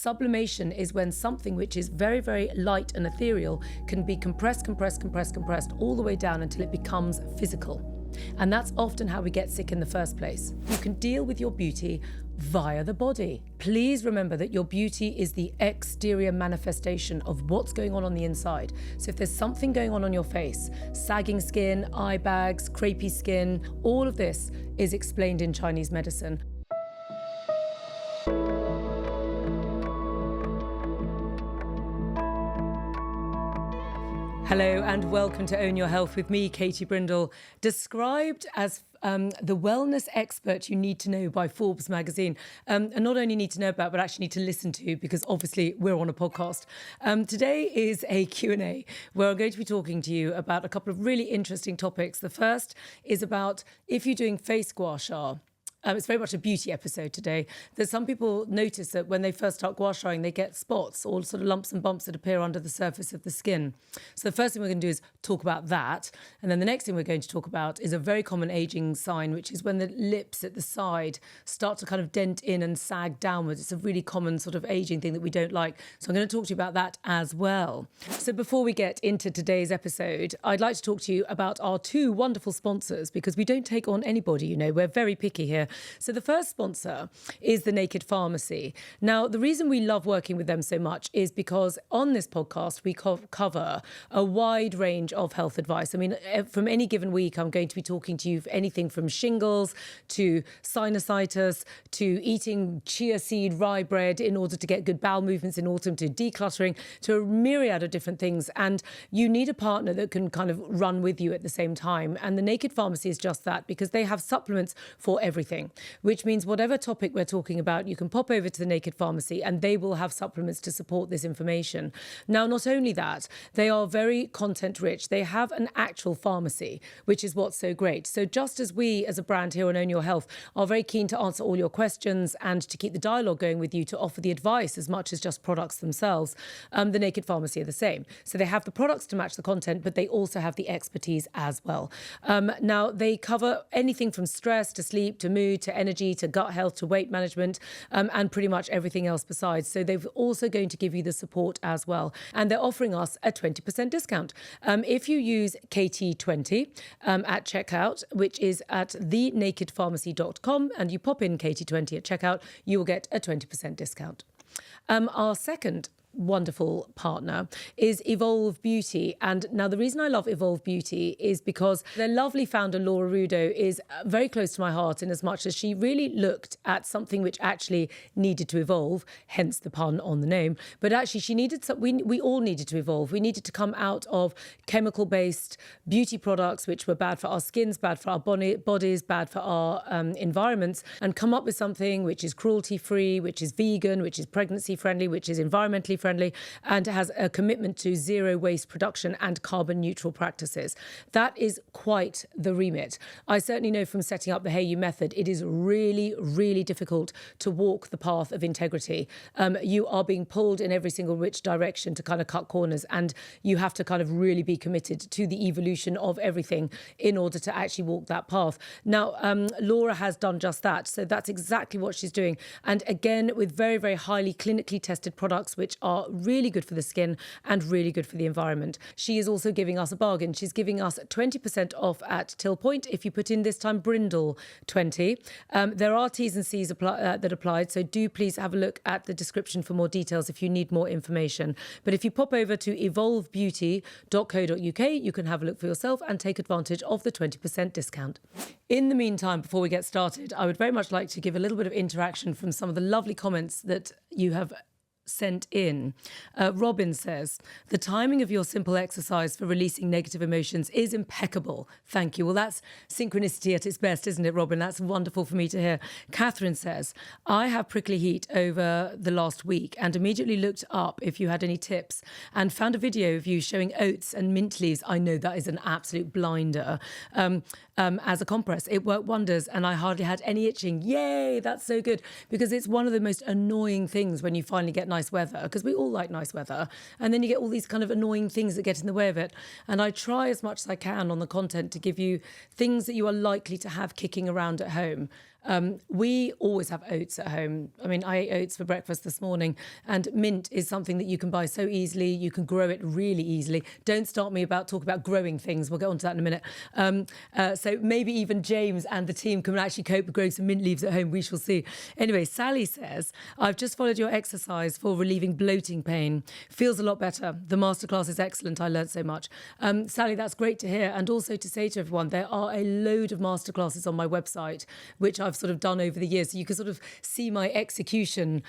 Sublimation is when something which is very, very light and ethereal can be compressed all the way down until it becomes physical. And that's often how we get sick in the first place. You can deal with your beauty via the body. Please remember that your beauty is the exterior manifestation of what's going on the inside. So if there's something going on your face, sagging skin, eye bags, crepey skin, all of this is explained in Chinese medicine. Hello and welcome to Own Your Health with me, Katie Brindle, described as the wellness expert you need to know by Forbes magazine, and not only need to know about, but actually need to listen to, because obviously we're on a podcast. Today is a Q&A where I'm going to be talking to you about a couple of really interesting topics. The first is about if you're doing face gua sha. It's very much a beauty episode today. There's some people notice that when they first start gua shaing, they get spots or sort of lumps and bumps that appear under the surface of the skin. So the first thing we're going to do is talk about that. And then the next thing we're going to talk about is a very common aging sign, which is when the lips at the side start to kind of dent in and sag downwards. It's a really common sort of aging thing that we don't like. So I'm going to talk to you about that as well. So before we get into today's episode, I'd like to talk to you about our two wonderful sponsors, because we don't take on anybody, you know, we're very picky here. So the first sponsor is the Naked Pharmacy. Now, the reason we love working with them so much is because on this podcast, we cover a wide range of health advice. I mean, from any given week, I'm going to be talking to you for anything from shingles to sinusitis to eating chia seed rye bread in order to get good bowel movements in autumn, to decluttering, to a myriad of different things. And you need a partner that can kind of run with you at the same time. And the Naked Pharmacy is just that, because they have supplements for everything, which means whatever topic we're talking about, you can pop over to the Naked Pharmacy and they will have supplements to support this information. Now, not only that, they are very content rich. They have an actual pharmacy, which is what's so great. So just as we as a brand here on Own Your Health are very keen to answer all your questions and to keep the dialogue going with you, to offer the advice as much as just products themselves, the Naked Pharmacy are the same. So they have the products to match the content, but they also have the expertise as well. Now, they cover anything from stress to sleep to mood to energy to gut health to weight management, and pretty much everything else besides. So they're also going to give you the support as well. And they're offering us a 20% discount. If you use KT20 at checkout, which is at thenakedpharmacy.com, and you pop in KT20 at checkout, you will get a 20% discount. Our second wonderful partner is Evolve Beauty. And now the reason I love Evolve Beauty is because their lovely founder, Laura Rudo, is very close to my heart, in as much as she really looked at something which actually needed to evolve, hence the pun on the name. But actually she needed, we all needed to evolve. We needed to come out of chemical-based beauty products, which were bad for our skins, bad for our bodies, bad for our environments, and come up with something which is cruelty-free, which is vegan, which is pregnancy-friendly, which is environmentally friendly, and has a commitment to zero waste production and carbon neutral practices. That is quite the remit. I certainly know from setting up the Hey You method, it is really, really difficult to walk the path of integrity. You are being pulled in every single which direction to kind of cut corners, and you have to kind of really be committed to the evolution of everything in order to actually walk that path. Now, Laura has done just that. So that's exactly what she's doing. And again, with very, very highly clinically tested products, which are really good for the skin and really good for the environment. She is also giving us a bargain. She's giving us 20% off at till point if you put in this time Brindle 20. There are T's and C's that applied, so do please have a look at the description for more details if you need more information. But if you pop over to evolvebeauty.co.uk, you can have a look for yourself and take advantage of the 20% discount. In the meantime, before we get started, I would very much like to give a little bit of interaction from some of the lovely comments that you have sent in. Robin says, the timing of your simple exercise for releasing negative emotions is impeccable. Thank you. Well, that's synchronicity at its best, isn't it, Robin? That's wonderful for me to hear. Catherine says, I have prickly heat over the last week and immediately looked up if you had any tips and found a video of you showing oats and mint leaves. I know that is an absolute blinder. As a compress, it worked wonders and I hardly had any itching. Yay, that's so good, because it's one of the most annoying things when you finally get nice weather, because we all like nice weather, and then you get all these kind of annoying things that get in the way of it. And I try as much as I can on the content to give you things that you are likely to have kicking around at home. We always have oats at home. I mean, I ate oats for breakfast this morning, and mint is something that you can buy so easily. You can grow it really easily. Don't start me about talking about growing things. We'll get on to that in a minute. So maybe even James and the team can actually cope with growing some mint leaves at home. We shall see. Anyway, Sally says, I've just followed your exercise for relieving bloating pain. Feels a lot better. The masterclass is excellent. I learned so much. Sally, that's great to hear. And also to say to everyone, there are a load of masterclasses on my website, which I've sort of done over the years. So you can sort of see my execution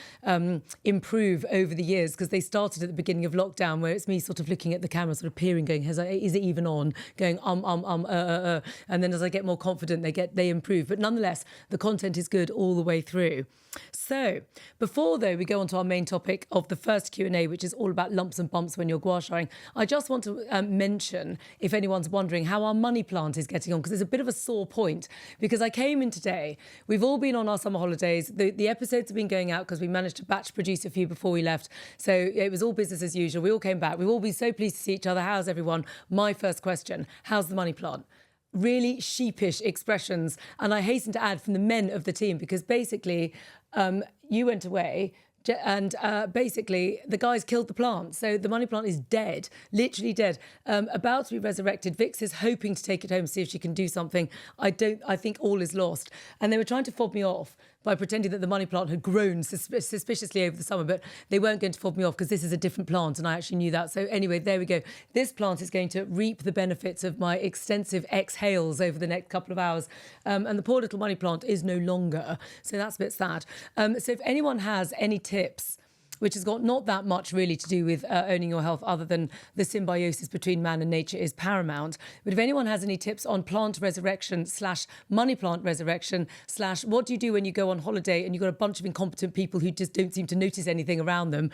improve over the years, because they started at the beginning of lockdown, where it's me sort of looking at the camera, sort of peering, going, is it even on? Going, and then as I get more confident, they improve. But nonetheless, the content is good all the way through. So before, though, we go on to our main topic of the first Q&A, which is all about lumps and bumps when you're gua shaing, I just want to mention, if anyone's wondering, how our money plant is getting on, because it's a bit of a sore point. Because I came in today, we've all been on our summer holidays. The episodes have been going out because we managed to batch produce a few before we left. So it was all business as usual. We all came back. We've all been so pleased to see each other. How's everyone? My first question, how's the money plant? Really sheepish expressions. And I hasten to add, from the men of the team, because basically you went away and basically the guys killed the plant. So the money plant is dead, literally dead, about to be resurrected. Vix is hoping to take it home, see if she can do something. I think all is lost. And they were trying to fob me off by pretending that the money plant had grown suspiciously over the summer, but they weren't going to fob me off because this is a different plant, and I actually knew that. So anyway, there we go. This plant is going to reap the benefits of my extensive exhales over the next couple of hours. And the poor little money plant is no longer. So that's a bit sad. So if anyone has any tips, which has got not that much really to do with owning your health, other than the symbiosis between man and nature is paramount. But if anyone has any tips on plant resurrection / money plant resurrection / what do you do when you go on holiday and you've got a bunch of incompetent people who just don't seem to notice anything around them,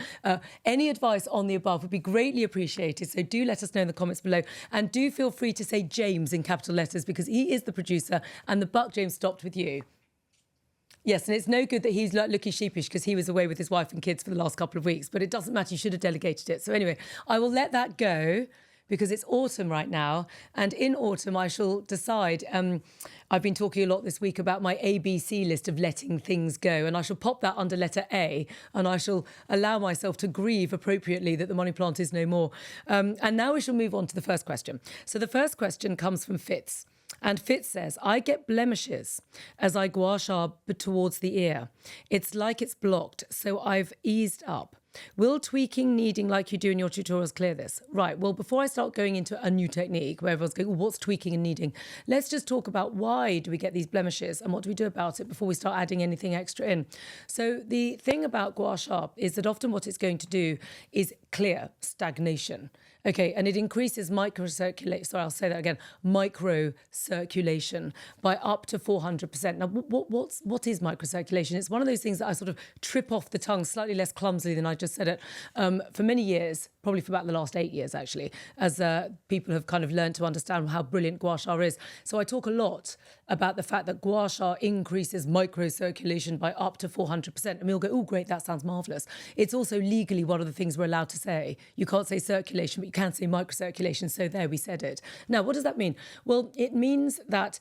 any advice on the above would be greatly appreciated. So do let us know in the comments below. And do feel free to say James in capital letters, because he is the producer and the buck, James, stopped with you. Yes, and it's no good that he's looking sheepish because he was away with his wife and kids for the last couple of weeks, but it doesn't matter. You should have delegated it. So anyway, I will let that go because it's autumn right now. And in autumn, I shall decide. I've been talking a lot this week about my ABC list of letting things go, and I shall pop that under letter A, and I shall allow myself to grieve appropriately that the money plant is no more. And now we shall move on to the first question. So the first question comes from Fitz. And Fitz says, I get blemishes as I gua sha towards the ear. It's like it's blocked, so I've eased up. Will tweaking, kneading like you do in your tutorials clear this? Right, well, before I start going into a new technique where everyone's going, well, what's tweaking and kneading? Let's just talk about why do we get these blemishes and what do we do about it before we start adding anything extra in. So the thing about gua sha is that often what it's going to do is clear stagnation. Okay, and it increases microcirculation. Sorry, I'll say that again. Microcirculation by up to 400%. Now, what is microcirculation? It's one of those things that I sort of trip off the tongue slightly less clumsily than I just said it. For many years, probably for about the last 8 years, actually, as people have kind of learned to understand how brilliant gua sha is. So I talk a lot about the fact that gua sha increases microcirculation by up to 400%. And we all go, oh, great, that sounds marvellous. It's also legally one of the things we're allowed to say. You can't say circulation, but you can say microcirculation. So there, we said it. Now, what does that mean? Well, it means that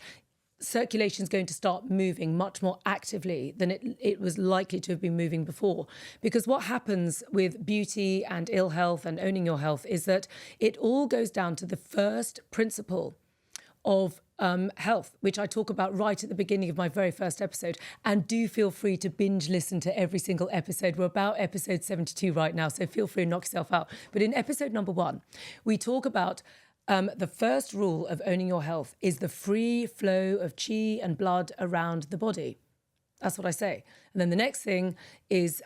circulation is going to start moving much more actively than it was likely to have been moving before. Because what happens with beauty and ill health and owning your health is that it all goes down to the first principle of health, which I talk about right at the beginning of my very first episode. And do feel free to binge listen to every single episode. We're about episode 72 right now, so feel free to knock yourself out. But in episode number 1, we talk about the first rule of owning your health is the free flow of qi and blood around the body. That's what I say. And then the next thing is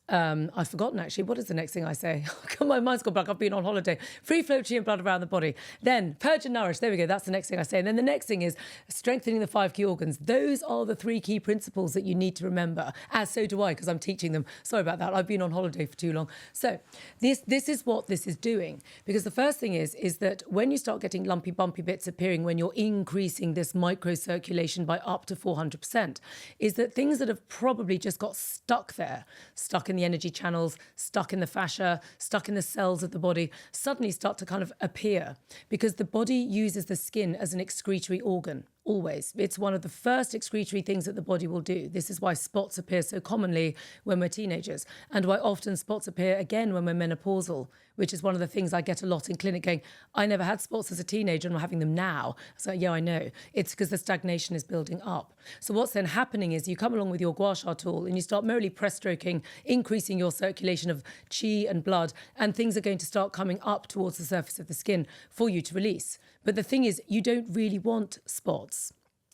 I've forgotten, actually. What is the next thing I say? My mind's gone back. I've been on holiday. Free flow, chi and blood around the body. Then purge and nourish. There we go. That's the next thing I say. And then the next thing is strengthening the 5 key organs. Those are the 3 key principles that you need to remember. As so do I, because I'm teaching them. Sorry about that. I've been on holiday for too long. So this is what this is doing. Because the first thing is that when you start getting lumpy, bumpy bits appearing when you're increasing this microcirculation by up to 400%, is that things that have probably just got stuck there, stuck in the energy channels, stuck in the fascia, stuck in the cells of the body, suddenly start to kind of appear, because the body uses the skin as an excretory organ. Always. It's one of the first excretory things that the body will do. This is why spots appear so commonly when we're teenagers, and why often spots appear again when we're menopausal, which is one of the things I get a lot in clinic going, I never had spots as a teenager and I'm having them now. So yeah, I know. It's because the stagnation is building up. So what's then happening is you come along with your gua sha tool and you start merely press stroking, increasing your circulation of qi and blood, and things are going to start coming up towards the surface of the skin for you to release. But the thing is, you don't really want spots,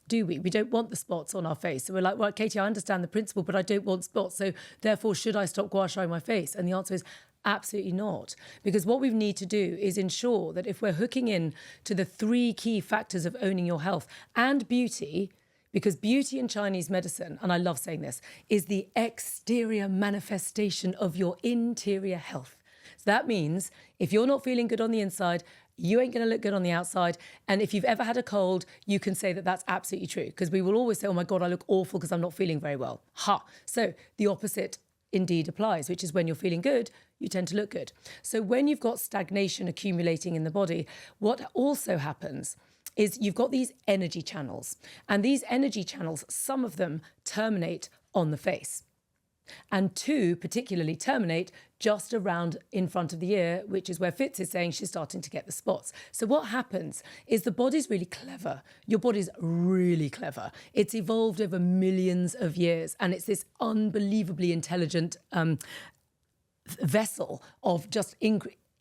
do we? We don't want the spots on our face. So we're like, well, Katie, I understand the principle, but I don't want spots. So therefore, should I stop gua shaing my face? And the answer is absolutely not. Because what we need to do is ensure that if we're hooking in to the 3 key factors of owning your health and beauty, because beauty in Chinese medicine, and I love saying this, is the exterior manifestation of your interior health. So that means if you're not feeling good on the inside, you ain't going to look good on the outside. And if you've ever had a cold, you can say that that's absolutely true, because we will always say, oh my God, I look awful because I'm not feeling very well. Ha! So the opposite indeed applies, which is when you're feeling good, you tend to look good. So when you've got stagnation accumulating in the body, what also happens is you've got these energy channels. And these energy channels, some of them terminate on the face. And 2 particularly terminate just around in front of the ear, which is where Fitz is saying she's starting to get the spots. So what happens is the body's really clever. Your body's really clever. It's evolved over millions of years, and it's this unbelievably intelligent vessel of just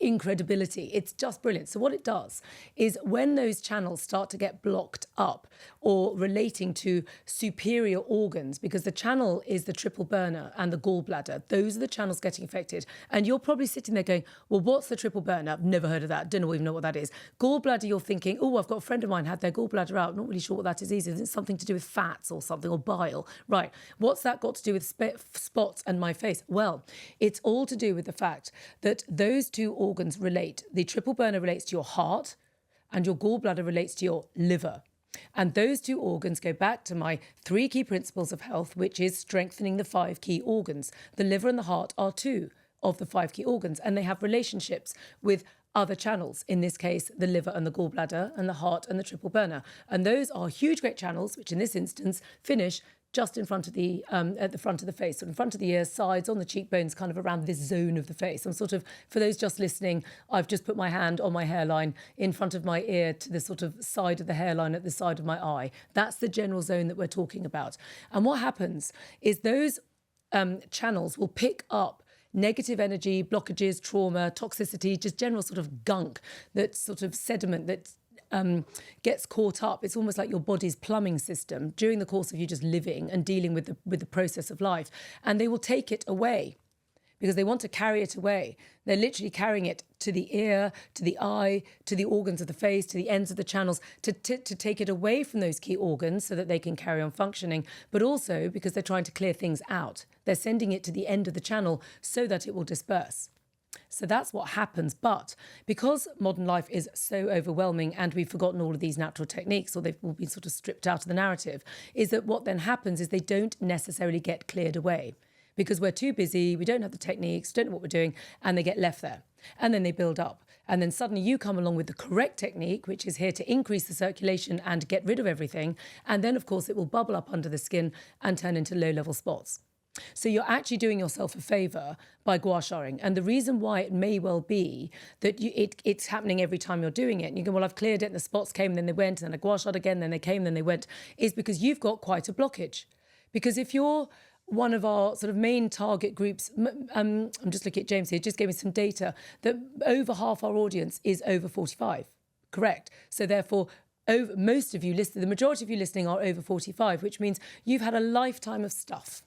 incredibility. It's just brilliant. So what it does is when those channels start to get blocked up or relating to superior organs, because the channel is the triple burner and the gallbladder, those are the channels getting affected. And you're probably sitting there going, well, what's the triple burner? I've never heard of that. Don't even know what that is. Gallbladder, you're thinking, oh, I've got a friend of mine had their gallbladder out. I'm not really sure what that is either. Is it something to do with fats or something, or bile? Right. What's that got to do with spots and my face? Well, it's all to do with the fact that those 2 organs relate. The triple burner relates to your heart and your gallbladder relates to your liver. And those 2 organs go back to my 3 key principles of health, which is strengthening the 5 key organs. The liver and the heart are 2 of the 5 key organs, and they have relationships with other channels, in this case, the liver and the gallbladder and the heart and the triple burner. And those are huge, great channels, which in this instance finish just in front of the, at the front of the face, so in front of the ears, sides, on the cheekbones, kind of around this zone of the face. I'm sort of, for those just listening, I've just put my hand on my hairline in front of my ear to the sort of side of the hairline at the side of my eye. That's the general zone that we're talking about. And what happens is those channels will pick up negative energy, blockages, trauma, toxicity, just general sort of gunk, that sort of sediment that gets caught up. It's almost like your body's plumbing system during the course of you just living and dealing with the process of life. And they will take it away because they want to carry it away. They're literally carrying it to the ear, to the eye, to the organs of the face, to the ends of the channels, to take it away from those key organs so that they can carry on functioning, but also because they're trying to clear things out. They're sending it to the end of the channel so that it will disperse. So that's what happens. But because modern life is so overwhelming and we've forgotten all of these natural techniques, or they've all been sort of stripped out of the narrative, is that what then happens is they don't necessarily get cleared away because we're too busy, we don't have the techniques, don't know what we're doing, and they get left there. And then they build up. And then suddenly you come along with the correct technique, which is here to increase the circulation and get rid of everything. And then, of course, it will bubble up under the skin and turn into low-level spots. So you're actually doing yourself a favour by gua shaing. And the reason why it may well be that it's happening every time you're doing it, and you go, well, I've cleared it, and the spots came, and then they went, and then I gua shaed again, then they came, then they went, is because you've got quite a blockage. Because if you're one of our sort of main target groups, I'm just looking at James here, just gave me some data, that over half our audience is over 45, correct? So therefore, most of you listening, the majority of you listening are over 45, which means you've had a lifetime of stuff.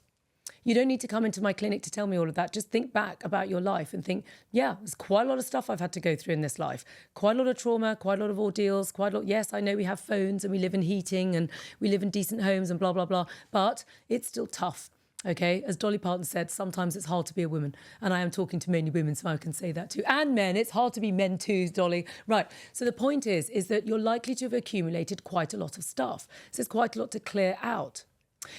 You don't need to come into my clinic to tell me all of that. Just think back about your life and think, yeah, there's quite a lot of stuff I've had to go through in this life. Quite a lot of trauma, quite a lot of ordeals, quite a lot. Yes, I know we have phones and we live in heating and we live in decent homes and blah, blah, blah. But it's still tough. Okay, as Dolly Parton said, sometimes it's hard to be a woman. And I am talking to mainly women, so I can say that too. And men, it's hard to be men too, Dolly. Right, so the point is that you're likely to have accumulated quite a lot of stuff. So there's quite a lot to clear out.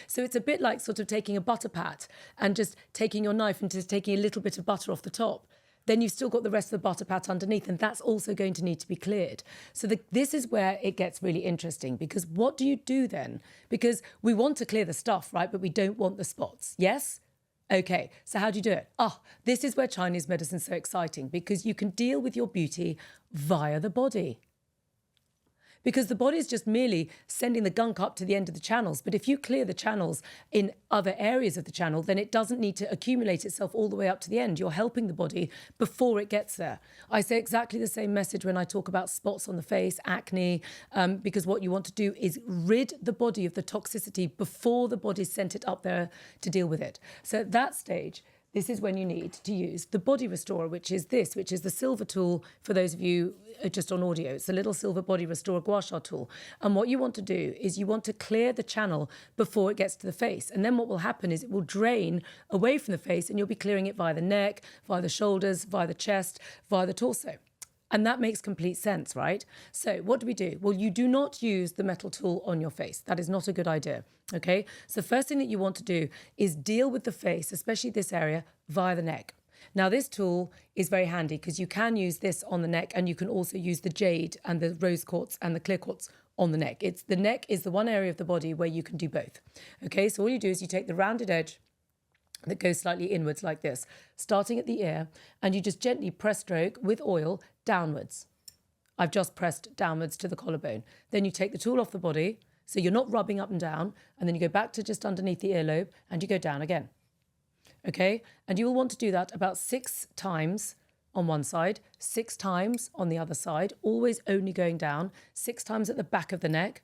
So it's a bit like sort of taking a butter pat and just taking your knife and just taking a little bit of butter off the top. then you've still got the rest of the butter pat underneath, and that's also going to need to be cleared. So this is where it gets really interesting, because what do you do then? Because we want to clear the stuff, right? But we don't want the spots. Yes? Okay, so how do you do it? This is where Chinese medicine is so exciting, because you can deal with your beauty via the body. Because the body is just merely sending the gunk up to the end of the channels. But if you clear the channels in other areas of the channel, then it doesn't need to accumulate itself all the way up to the end. You're helping the body before it gets there. I say exactly the same message when I talk about spots on the face, acne, because what you want to do is rid the body of the toxicity before the body's sent it up there to deal with it. So at that stage, this is when you need to use the body restorer, which is the silver tool for those of you just on audio. It's a little silver body restorer gua sha tool. And what you want to do is you want to clear the channel before it gets to the face. And then what will happen is it will drain away from the face, and you'll be clearing it via the neck, via the shoulders, via the chest, via the torso. And that makes complete sense, right? So what do we do? Well, you do not use the metal tool on your face. That is not a good idea, okay? So the first thing that you want to do is deal with the face, especially this area, via the neck. Now, this tool is very handy because you can use this on the neck, and you can also use the jade and the rose quartz and the clear quartz on the neck. The neck is the one area of the body where you can do both, okay? So all you do is you take the rounded edge that goes slightly inwards like this, starting at the ear, and you just gently press stroke with oil downwards. I've just pressed downwards to the collarbone. Then you take the tool off the body, so you're not rubbing up and down, and then you go back to just underneath the earlobe, and you go down again. Okay? And you will want to do that about 6 times on one side, 6 times on the other side, always only going down, 6 times at the back of the neck,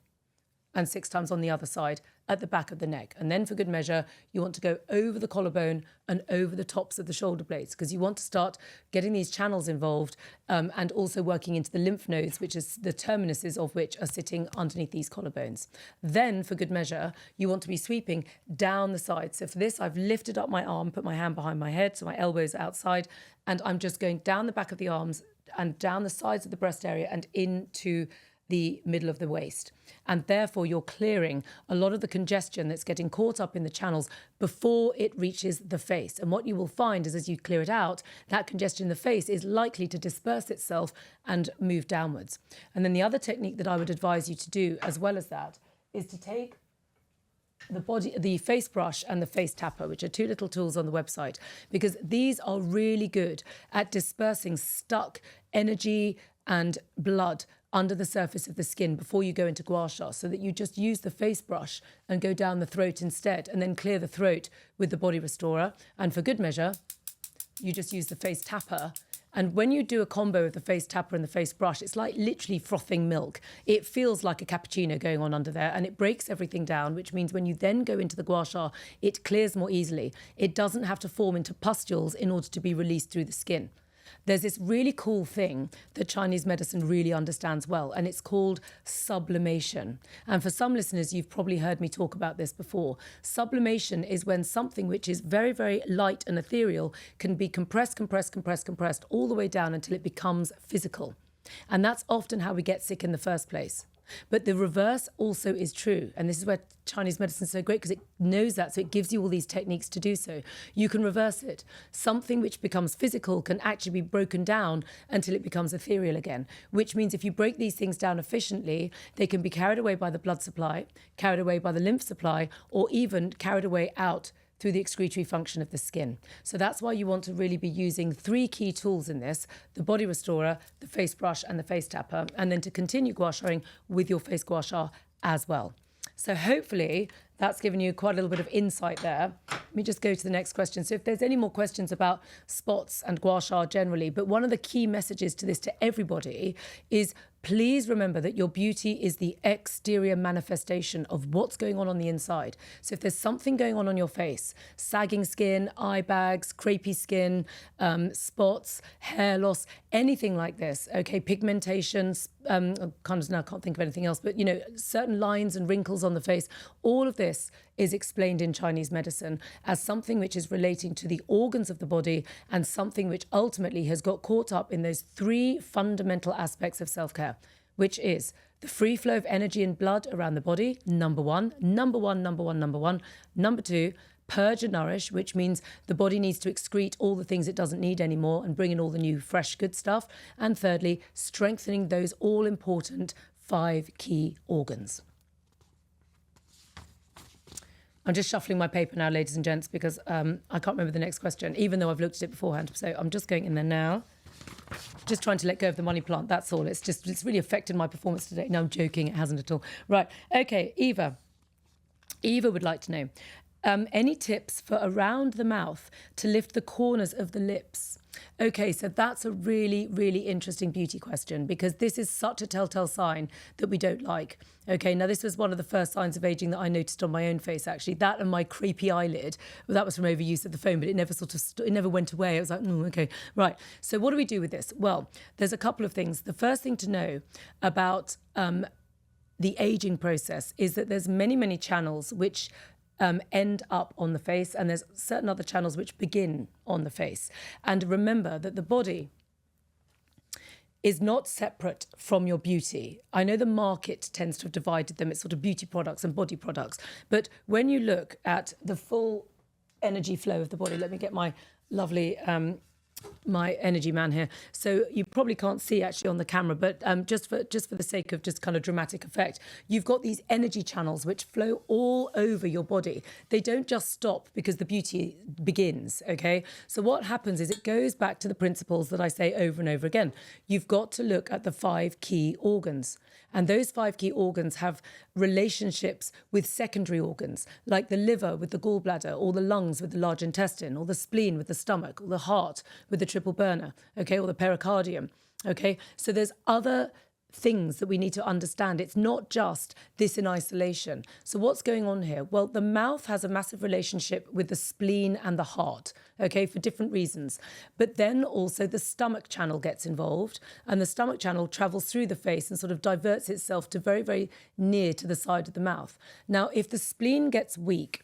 and 6 times on the other side at the back of the neck. And then for good measure, you want to go over the collarbone and over the tops of the shoulder blades, because you want to start getting these channels involved and also working into the lymph nodes, which is the terminuses of which are sitting underneath these collarbones. Then for good measure, you want to be sweeping down the side. So for this, I've lifted up my arm, put my hand behind my head, so my elbows are outside, and I'm just going down the back of the arms and down the sides of the breast area and into the middle of the waist. And therefore, you're clearing a lot of the congestion that's getting caught up in the channels before it reaches the face. And what you will find is as you clear it out, that congestion in the face is likely to disperse itself and move downwards. And then the other technique that I would advise you to do as well as that is to take the face brush and the face tapper, which are 2 little tools on the website, because these are really good at dispersing stuck energy and blood under the surface of the skin before you go into gua sha, so that you just use the face brush and go down the throat instead, and then clear the throat with the body restorer. And for good measure, you just use the face tapper. And when you do a combo of the face tapper and the face brush, it's like literally frothing milk. It feels like a cappuccino going on under there, and it breaks everything down, which means when you then go into the gua sha, it clears more easily. It doesn't have to form into pustules in order to be released through the skin. There's this really cool thing that Chinese medicine really understands well, and it's called sublimation. And for some listeners, you've probably heard me talk about this before. Sublimation is when something which is very, very light and ethereal can be compressed all the way down until it becomes physical. And that's often how we get sick in the first place. But the reverse also is true. And this is where Chinese medicine is so great, because it knows that. So it gives you all these techniques to do so. You can reverse it. Something which becomes physical can actually be broken down until it becomes ethereal again, which means if you break these things down efficiently, they can be carried away by the blood supply, carried away by the lymph supply, or even carried away out through the excretory function of the skin. So that's why you want to really be using 3 key tools in this: the body restorer, the face brush, and the face tapper, and then to continue gua shaing with your face gua sha as well. So hopefully that's given you quite a little bit of insight there. Let me just go to the next question. So if there's any more questions about spots and gua sha generally, but one of the key messages to this to everybody is please remember that your beauty is the exterior manifestation of what's going on the inside. So if there's something going on your face, sagging skin, eye bags, crepey skin, spots, hair loss, anything like this, okay, pigmentation, can't think of anything else, but certain lines and wrinkles on the face, all of this is explained in Chinese medicine as something which is relating to the organs of the body, and something which ultimately has got caught up in those 3 fundamental aspects of self-care, which is the free flow of energy and blood around the body, number one. Number 2, purge and nourish, which means the body needs to excrete all the things it doesn't need anymore and bring in all the new, fresh, good stuff. And thirdly, strengthening those all-important 5 key organs. I'm just shuffling my paper now, ladies and gents, because I can't remember the next question, even though I've looked at it beforehand. So I'm just going in there now. Just trying to let go of the money plant, that's all. It's really affected my performance today. No, I'm joking, it hasn't at all. Right, okay, Eva. Eva would like to know, any tips for around the mouth to lift the corners of the lips? Okay, so that's a really, really interesting beauty question, because this is such a telltale sign that we don't like. Okay, now this was one of the first signs of aging that I noticed on my own face, actually. That and my creepy eyelid. Well, that was from overuse of the phone, but it never it never went away. I was like, okay, right. So what do we do with this? Well, there's a couple of things. The first thing to know about the aging process is that there's many, many channels which end up on the face, and there's certain other channels which begin on the face. And remember that the body is not separate from your beauty. I know the market tends to have divided them. It's sort of beauty products and body products. But when you look at the full energy flow of the body, let me get my lovely my energy man here. So you probably can't see actually on the camera, but just for the sake of just kind of dramatic effect, you've got these energy channels which flow all over your body. They don't just stop because the beauty begins, okay? So what happens is it goes back to the principles that I say over and over again. You've got to look at the 5 key organs. And those 5 key organs have relationships with secondary organs, like the liver with the gallbladder, or the lungs with the large intestine, or the spleen with the stomach, or the heart with the triple burner, okay, or the pericardium, okay? So there's other things that we need to understand. It's not just this in isolation. So what's going on here? Well, the mouth has a massive relationship with the spleen and the heart, okay, for different reasons. But then also the stomach channel gets involved, and the stomach channel travels through the face and sort of diverts itself to very, very near to the side of the mouth. Now, if the spleen gets weak,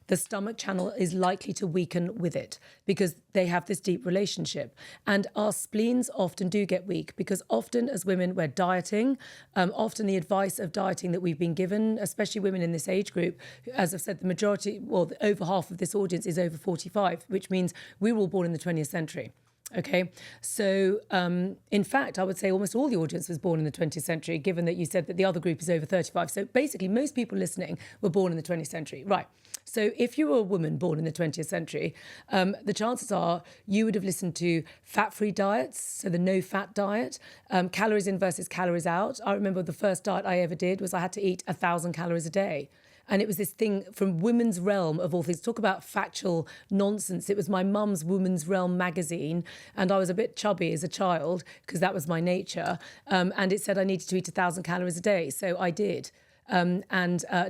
the stomach channel is likely to weaken with it, because they have this deep relationship. And our spleens often do get weak, because often as women, we're dieting. Often the advice of dieting that we've been given, especially women in this age group, as I've said, the majority, well, over half of this audience is over 45, which means we were all born in the 20th century. Okay, so in fact, I would say almost all the audience was born in the 20th century, given that you said that the other group is over 35. So basically, most people listening were born in the 20th century. Right. So if you were a woman born in the 20th century, the chances are you would have listened to fat-free diets, so the no-fat diet, calories in versus calories out. I remember the first diet I ever did was I had to eat 1,000 calories a day. And it was this thing from Women's Realm, of all things. Talk about factual nonsense. It was my mum's Women's Realm magazine, and I was a bit chubby as a child because that was my nature. And it said I needed to eat 1,000 calories a day. So I did. And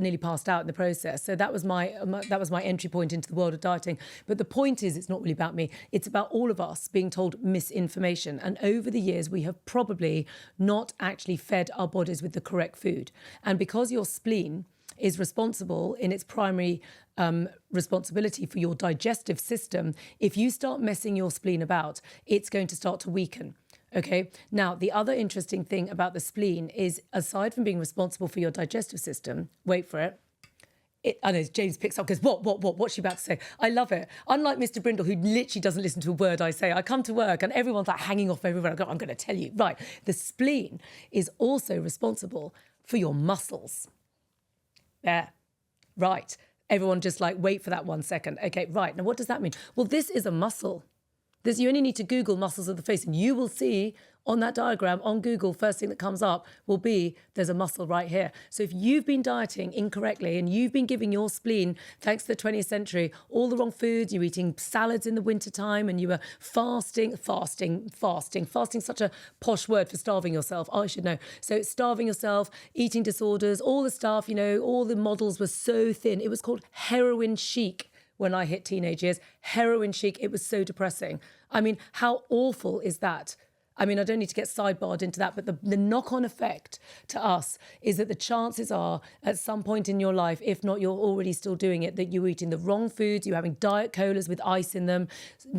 nearly passed out in the process. So that was my entry point into the world of dieting. But the point is, it's not really about me. It's about all of us being told misinformation. And over the years, we have probably not actually fed our bodies with the correct food. And because your spleen is responsible in its primary responsibility for your digestive system, if you start messing your spleen about, it's going to start to weaken. Okay. Now, the other interesting thing about the spleen is, aside from being responsible for your digestive system, wait for it. I know James picks up, goes, what's she about to say? I love it. Unlike Mr. Brindle, who literally doesn't listen to a word I say, I come to work and everyone's like hanging off everywhere. I go, I'm going to tell you. Right. The spleen is also responsible for your muscles. Yeah. Right. Everyone just like, wait for that 1 second. Okay, right. Now, what does that mean? Well, this is a muscle. You only need to Google muscles of the face and you will see on that diagram on Google, first thing that comes up will be there's a muscle right here. So if you've been dieting incorrectly and you've been giving your spleen, thanks to the 20th century, all the wrong foods, you're eating salads in the wintertime and you were fasting, such a posh word for starving yourself. I should know. So starving yourself, eating disorders, all the stuff, all the models were so thin. It was called heroin chic. When I hit teenage years, heroin chic, it was so depressing. I mean, how awful is that? I mean, I don't need to get sidebarred into that, but the knock-on effect to us is that the chances are at some point in your life, if not you're already still doing it, that you're eating the wrong foods, you're having diet colas with ice in them,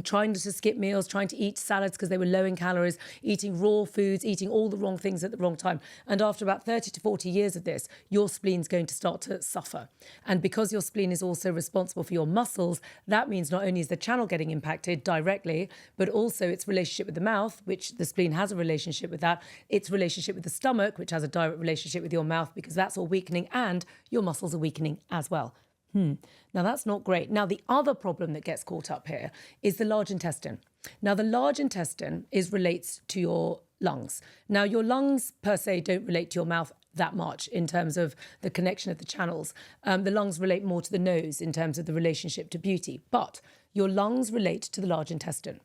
trying to skip meals, trying to eat salads because they were low in calories, eating raw foods, eating all the wrong things at the wrong time. And after about 30 to 40 years of this, your spleen's going to start to suffer. And because your spleen is also responsible for your muscles, that means not only is the channel getting impacted directly, but also its relationship with the mouth, which the spleen has a relationship with that, its relationship with the stomach, which has a direct relationship with your mouth because that's all weakening, and your muscles are weakening as well. Now, that's not great. Now, the other problem that gets caught up here is the large intestine. Now, the large intestine relates to your lungs. Now, your lungs per se don't relate to your mouth that much in terms of the connection of the channels. The lungs relate more to the nose in terms of the relationship to beauty, but your lungs relate to the large intestine.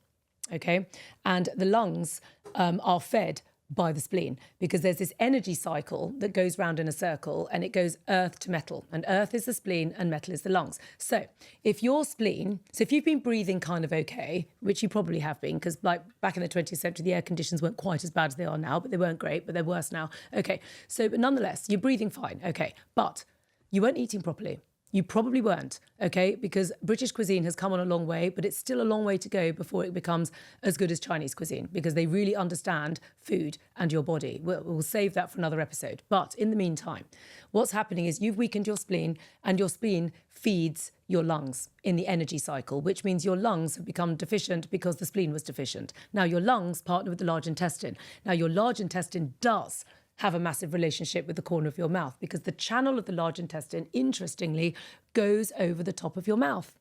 Okay, and the lungs are fed by the spleen because there's this energy cycle that goes round in a circle, and it goes earth to metal, and earth is the spleen and metal is the lungs. So if you've been breathing kind of okay, which you probably have been, because like back in the 20th century, the air conditions weren't quite as bad as they are now, but they weren't great, but they're worse now. Okay, so but nonetheless, you're breathing fine. Okay, but you weren't eating properly. You probably weren't, okay? Because British cuisine has come on a long way, but it's still a long way to go before it becomes as good as Chinese cuisine, because they really understand food and your body. We'll save that for another episode. But in the meantime, what's happening is you've weakened your spleen, and your spleen feeds your lungs in the energy cycle, which means your lungs have become deficient because the spleen was deficient. Now, your lungs partner with the large intestine. Now, your large intestine does have a massive relationship with the corner of your mouth because the channel of the large intestine, interestingly, goes over the top of your mouth.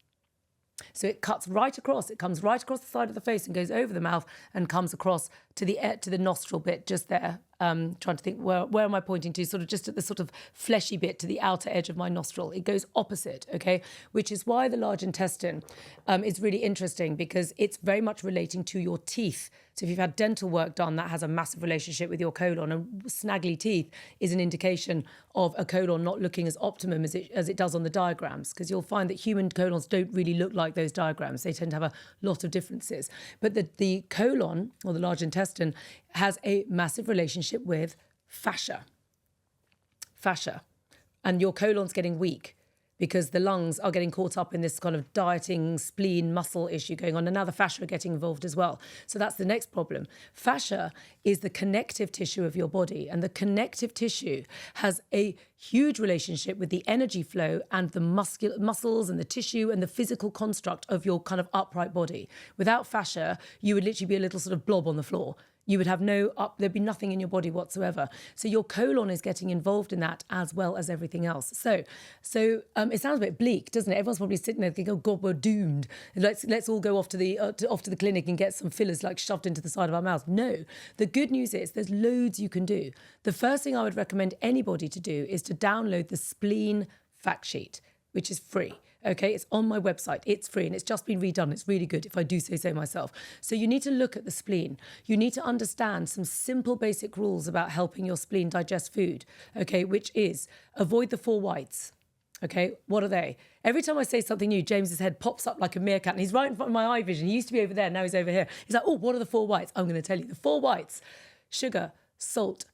So it cuts right across. It comes right across the side of the face and goes over the mouth and comes across to the nostril bit just there. Trying to think, where am I pointing to? Sort of just at the sort of fleshy bit to the outer edge of my nostril. It goes opposite, okay? Which is why the large intestine is really interesting because it's very much relating to your teeth. So if you've had dental work done, that has a massive relationship with your colon. And snaggly teeth is an indication of a colon not looking as optimum as it does on the diagrams, because you'll find that human colons don't really look like those diagrams. They tend to have a lot of differences. But the colon, or the large intestine, has a massive relationship with fascia. And your colon's getting weak because the lungs are getting caught up in this kind of dieting spleen muscle issue going on, and now the fascia are getting involved as well. So that's the next problem. Fascia is the connective tissue of your body, and the connective tissue has a huge relationship with the energy flow and the muscles and the tissue and the physical construct of your kind of upright body. Without fascia, you would literally be a little sort of blob on the floor. You would have there'd be nothing in your body whatsoever. So your colon is getting involved in that as well as everything else. So it sounds a bit bleak, doesn't it? Everyone's probably sitting there thinking, oh God, we're doomed. Let's all go off to the clinic and get some fillers like shoved into the side of our mouth. No, the good news is there's loads you can do. The first thing I would recommend anybody to do is to download the spleen fact sheet, which is free. Okay, it's on my website. It's free and it's just been redone. It's really good, if I do say so myself. So you need to look at the spleen. You need to understand some simple basic rules about helping your spleen digest food, okay, which is avoid the 4 whites. Okay, what are they? Every time I say something new, James's head pops up like a meerkat and he's right in front of my eye vision. He used to be over there, now he's over here. He's like, oh, what are the 4 whites? I'm going to tell you. The 4 whites: sugar, salt,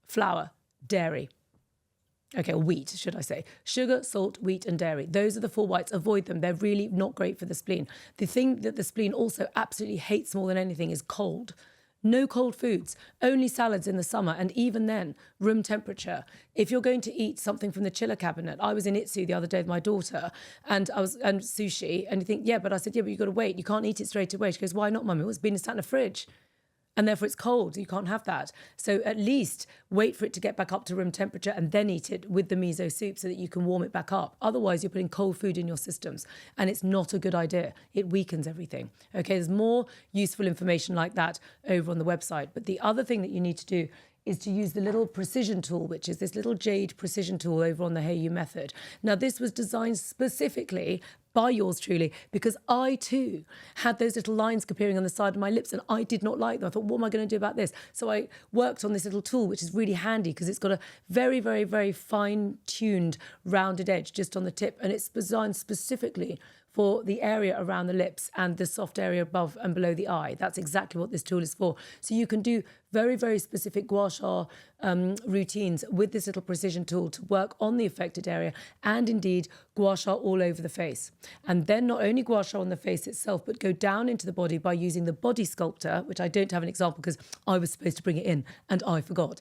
flour, dairy. Okay, or wheat, should I say. Sugar, salt, wheat, and dairy. Those are the 4 whites. Avoid them. They're really not great for the spleen. The thing that the spleen also absolutely hates more than anything is cold. No cold foods, only salads in the summer, and even then, room temperature. If you're going to eat something from the chiller cabinet, I was in Itsu the other day with my daughter, and sushi, and you think, yeah, but I said, yeah, but you've got to wait. You can't eat it straight away. She goes, why not, Mummy? It's been sat in the fridge. And therefore it's cold. You can't have that. So at least wait for it to get back up to room temperature and then eat it with the miso soup so that you can warm it back up. Otherwise, you're putting cold food in your systems, and it's not a good idea. It weakens everything. Okay, there's more useful information like that over on the website. But the other thing that you need to do is to use the little precision tool, which is this little jade precision tool over on the Hey You method. Now, this was designed specifically by yours truly, because I too had those little lines appearing on the side of my lips and I did not like them. I thought, what am I going to do about this? So I worked on this little tool, which is really handy because it's got a very, very, very fine-tuned rounded edge just on the tip, and it's designed specifically for the area around the lips and the soft area above and below the eye. That's exactly what this tool is for. So you can do very, very specific gua sha routines with this little precision tool to work on the affected area, and indeed gua sha all over the face. And then not only gua sha on the face itself, but go down into the body by using the body sculptor, which I don't have an example because I was supposed to bring it in and I forgot.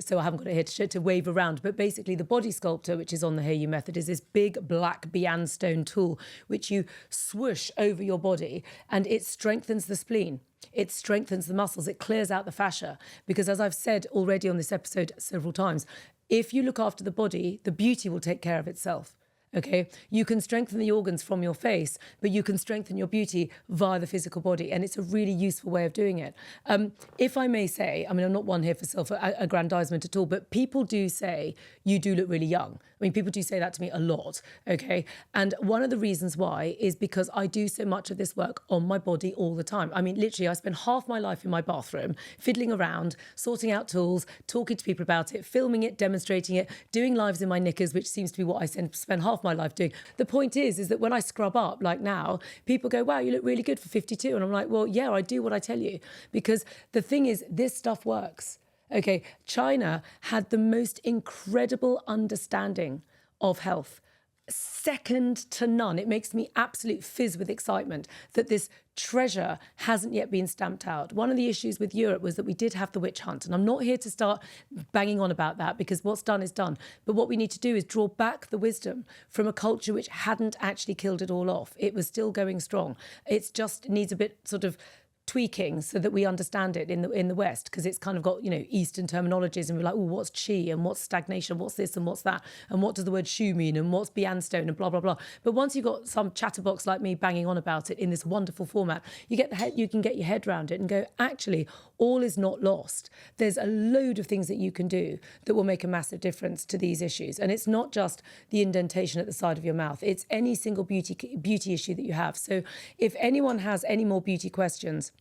So I haven't got it here to wave around. But basically the body sculptor, which is on the Heiyu method, is this big black bianstone tool, which you swoosh over your body, and it strengthens the spleen. It strengthens the muscles. It clears out the fascia. Because as I've said already on this episode several times, if you look after the body, the beauty will take care of itself. Okay, you can strengthen the organs from your face, but you can strengthen your beauty via the physical body, and it's a really useful way of doing it. If I may say, I mean, I'm not one here for self-aggrandizement at all, but people do say you do look really young. I mean, people do say that to me a lot, okay? And one of the reasons why is because I do so much of this work on my body all the time. I mean, literally, I spend half my life in my bathroom, fiddling around, sorting out tools, talking to people about it, filming it, demonstrating it, doing lives in my knickers, which seems to be what I spend half my life doing. The point is that when I scrub up, like now, people go, wow, you look really good for 52. And I'm like, well, yeah, I do what I tell you. Because the thing is, this stuff works. Okay, China had the most incredible understanding of health, second to none. It makes me absolute fizz with excitement that this treasure hasn't yet been stamped out. One of the issues with Europe was that we did have the witch hunt, and I'm not here to start banging on about that because what's done is done. But what we need to do is draw back the wisdom from a culture which hadn't actually killed it all off. It was still going strong. It just needs a bit sort of tweaking so that we understand it in the West, because it's kind of got, you know, Eastern terminologies, and we're like, oh, what's qi and what's stagnation, what's this and what's that, and what does the word shu mean, and what's bianstone and blah blah blah. But once you've got some chatterbox like me banging on about it in this wonderful format, you can get your head around it and go, actually, all is not lost. There's a load of things that you can do that will make a massive difference to these issues, and it's not just the indentation at the side of your mouth. It's any single beauty issue that you have. So if anyone has any more beauty questions,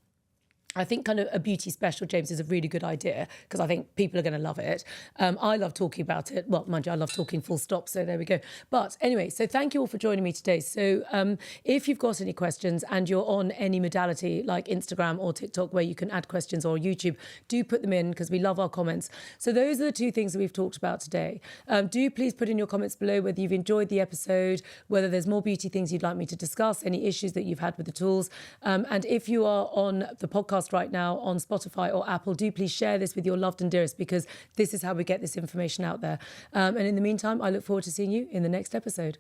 I think kind of a beauty special, James, is a really good idea because I think people are going to love it. I love talking about it. Well, mind you, I love talking full stop, so there we go. But anyway, so thank you all for joining me today. So if you've got any questions and you're on any modality like Instagram or TikTok where you can add questions, or YouTube, do put them in because we love our comments. So those are the two things that we've talked about today. Do please put in your comments below whether you've enjoyed the episode, whether there's more beauty things you'd like me to discuss, any issues that you've had with the tools. And if you are on the podcast right now on Spotify or Apple, do please share this with your loved and dearest, because this is how we get this information out there. And in the meantime, I look forward to seeing you in the next episode.